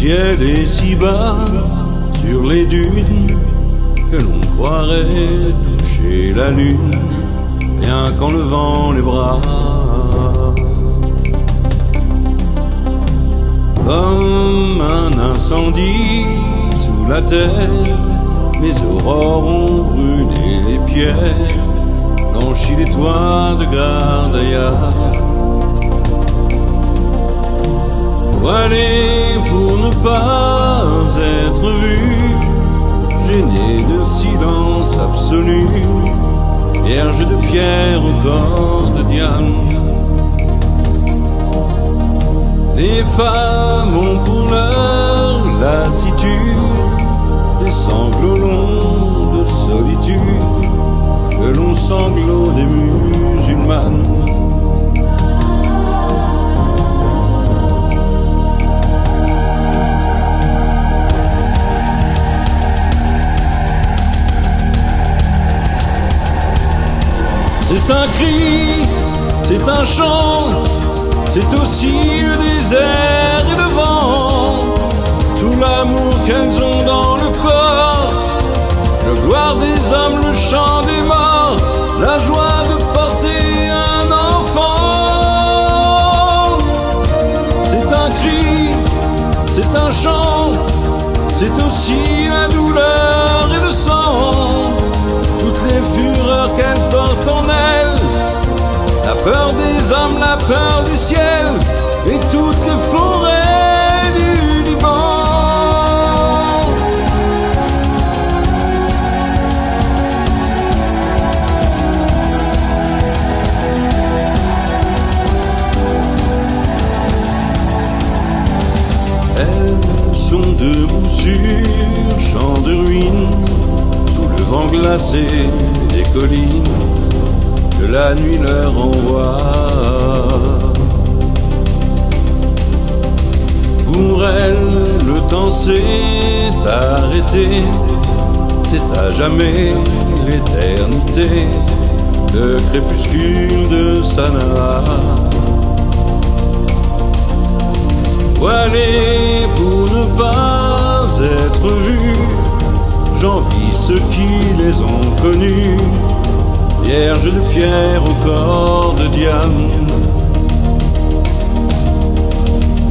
ciel est si bas sur les dunes que l'on croirait toucher la lune, rien qu'en levant les bras. Comme un incendie sous la terre, les aurores ont brûlé les pierres, blanchi les toits de Gardaïa. Voilé pour ne pas être vu, gêné de silence absolu, vierge de pierre au corps de Diane. Les femmes ont pour leur lassitude des sanglots longs de solitude, que l'on sanglot des musulmanes. C'est un cri, c'est un chant, c'est aussi le désert et le vent, tout l'amour qu'elles ont dans le corps, le gloire des hommes, le chant des morts, la joie de porter un enfant. C'est un cri, c'est un chant, c'est aussi la douleur et le sang, toutes les fureurs qu'elle porte en elle, la peur des hommes, la peur du ciel et toutes les forêts du Liban. Elles sont debout sur champs de ruines, sous le vent glacé des collines que la nuit leur envoie. Pour elles, le temps s'est arrêté, c'est à jamais l'éternité, le crépuscule de Sanaa. Voilé pour ne pas être vu, j'envie ceux qui les ont connus, vierge de pierre au corps de Diane.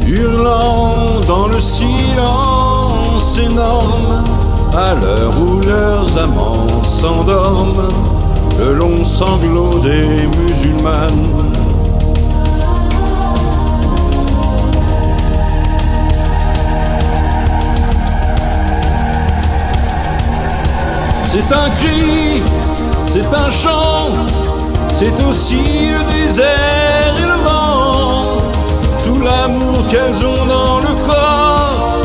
Hurlant dans le silence énorme, à l'heure où leurs amants s'endorment, le long sanglot des musulmanes. C'est un cri, c'est un chant, c'est aussi le désert et le vent, tout l'amour qu'elles ont dans le corps,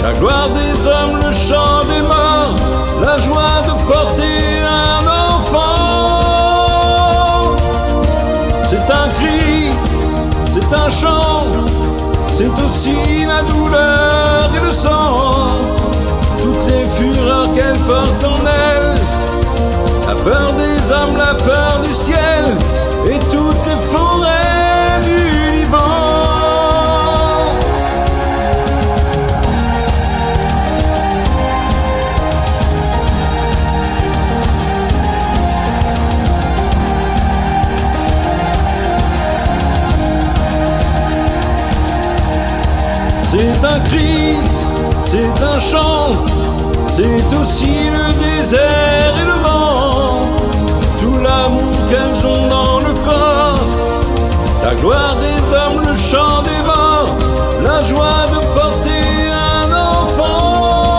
la gloire des hommes, le chant des morts, la joie de porter un enfant. C'est un cri, c'est un chant, c'est aussi la douleur et le sang, toutes les fureurs qu'elle porte en elle, la peur des hommes, la peur du ciel et toutes les forêts du Liban. C'est un cri, c'est un chant, c'est aussi le désert et le vent, tout l'amour qu'elles ont dans le corps, la gloire des hommes, le chant des morts, la joie de porter un enfant.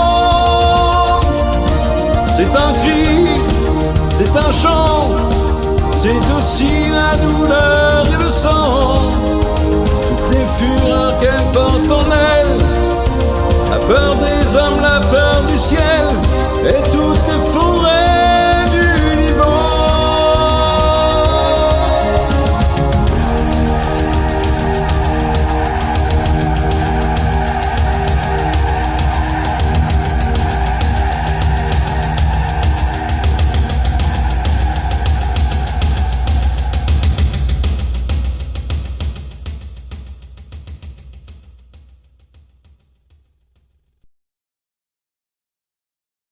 C'est un cri, c'est un chant, c'est aussi la douleur et le sang, toutes les fureurs qu'elle porte en elle, la peur des hommes, la peur du ciel et tout